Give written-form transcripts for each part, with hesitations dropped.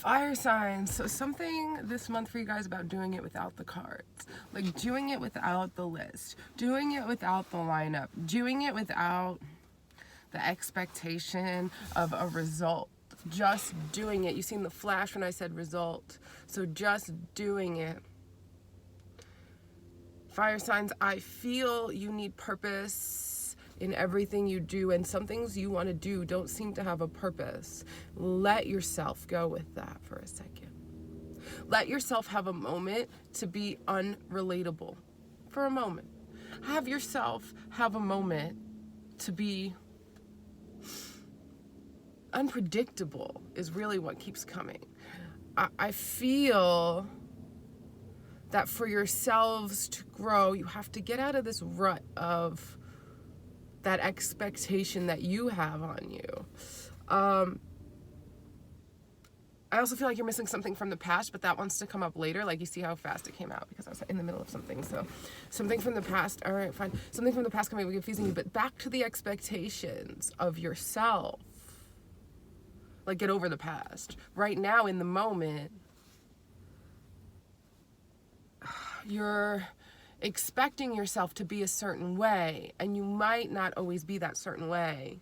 Fire signs. So something this month for you guys about doing it without the cards. Like doing it without the list. Doing it without the lineup. Doing it without the expectation of a result. Just doing it. You seen the flash when I said result. So just doing it. Fire signs, I feel you need purpose in everything you do, and some things you want to do don't seem to have a purpose. Let yourself go with that for a second. Let yourself have a moment to be unrelatable for a moment. Have yourself have a moment to be unpredictable is really what keeps coming. I feel that for yourselves to grow, you have to get out of this rut of that expectation that you have on you. I also feel like you're missing something from the past, but that wants to come up later. Like, you see how fast it came out because I was in the middle of something. So something from the past, all right, fine. Something from the past can be confusing you, but back to the expectations of yourself. Like, get over the past. Right now, in the moment, you're expecting yourself to be a certain way, and you might not always be that certain way.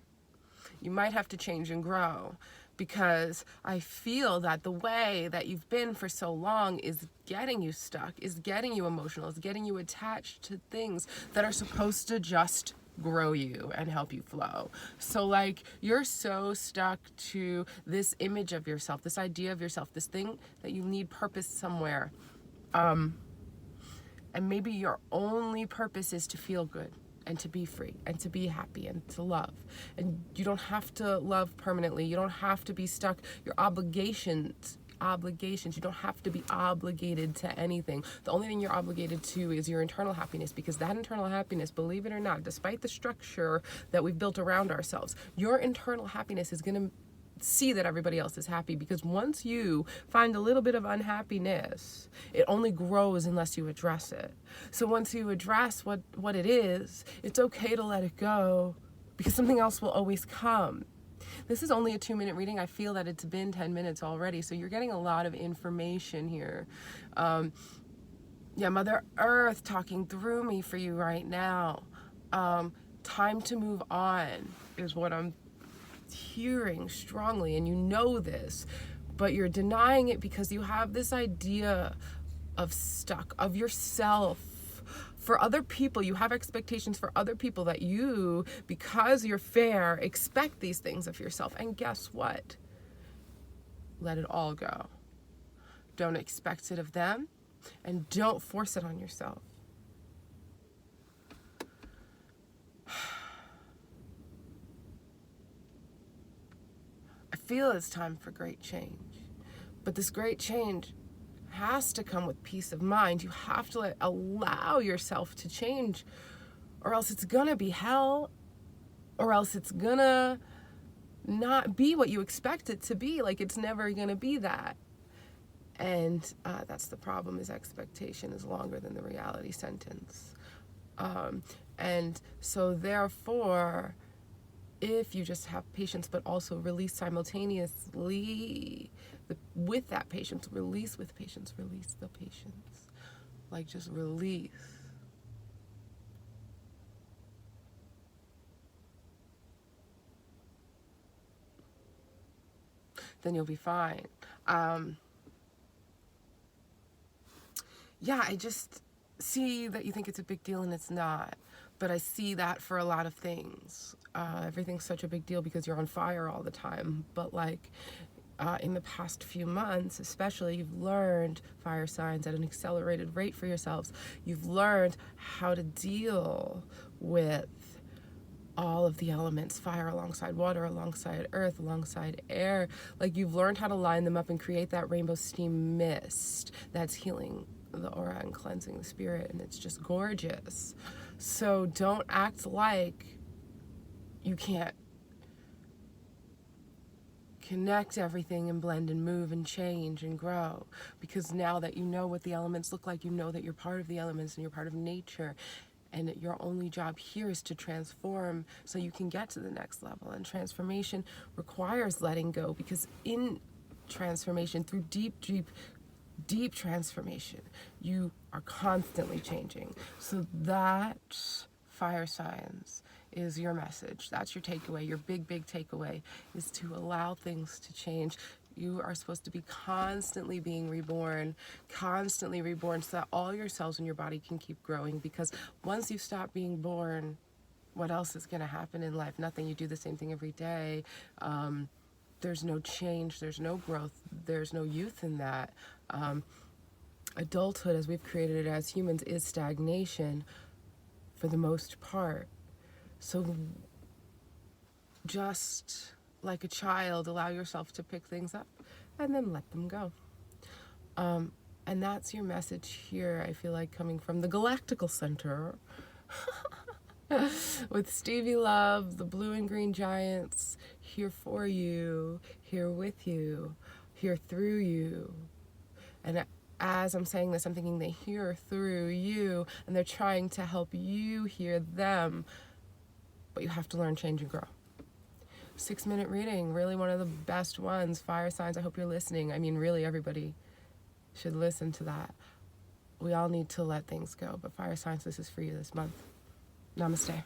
You might have to change and grow, because I feel that the way that you've been for so long is getting you stuck, is getting you emotional, is getting you attached to things that are supposed to just grow you and help you flow. So like, you're so stuck to this image of yourself, this idea of yourself, this thing that you need purpose somewhere. And maybe your only purpose is to feel good and to be free and to be happy and to love. And you don't have to love permanently. You don't have to be stuck. Your obligations, you don't have to be obligated to anything. The only thing you're obligated to is your internal happiness, because that internal happiness, believe it or not, despite the structure that we've built around ourselves, your internal happiness is going to see that everybody else is happy, because once you find a little bit of unhappiness, it only grows unless you address it. So once you address what it is, it's okay to let it go, because something else will always come. This is only a 2-minute reading. I feel that it's been 10 minutes already, so you're getting a lot of information here. Mother Earth talking through me for you right now. Time to move on is what I'm hearing strongly, and you know this, but you're denying it because you have this idea of stuck, of yourself. For other people, you have expectations for other people that you, because you're fair, expect these things of yourself. And guess what? Let it all go. Don't expect it of them, and don't force it on yourself. I feel it's time for great change, but this great change has to come with peace of mind. You have to allow yourself to change, or else it's gonna be hell, or else it's gonna not be what you expect it to be. Like, it's never gonna be that. And that's the problem, is expectation is longer than the reality sentence. And so therefore, if you just have patience, but also release simultaneously with that patience, release with patience, release the patience. Like, just release. Then you'll be fine. I just see that you think it's a big deal, and it's not. But I see that for a lot of things. Everything's such a big deal because you're on fire all the time. But like, in the past few months, especially, you've learned, fire signs, at an accelerated rate for yourselves. You've learned how to deal with all of the elements: fire alongside water, alongside earth, alongside air. Like, you've learned how to line them up and create that rainbow steam mist that's healing the aura and cleansing the spirit, and it's just gorgeous. So don't act like you can't connect everything and blend and move and change and grow, because now that you know what the elements look like, you know that you're part of the elements and you're part of nature, and your only job here is to transform so you can get to the next level. And transformation requires letting go, because in transformation, through deep transformation. You are constantly changing. So that, fire signs, is your message. That's your takeaway. Your big takeaway is to allow things to change. You are supposed to be constantly being reborn, so that all your cells in your body can keep growing. Because once you stop being born, what else is going to happen in life? Nothing. You do the same thing every day. There's no change, there's no growth, there's no youth in that. Adulthood, as we've created it as humans, is stagnation for the most part. So just like a child, allow yourself to pick things up and then let them go. And that's your message here, I feel like, coming from the Galactical Center. With Stevie Love, the Blue and Green Giants, here for you, here with you, here through you. And as I'm saying this, I'm thinking they hear through you, and they're trying to help you hear them. But you have to learn, change, and grow. 6-minute reading, really one of the best ones. Fire signs, I hope you're listening. I mean, really, everybody should listen to that. We all need to let things go. But fire signs, this is for you this month. Namaste.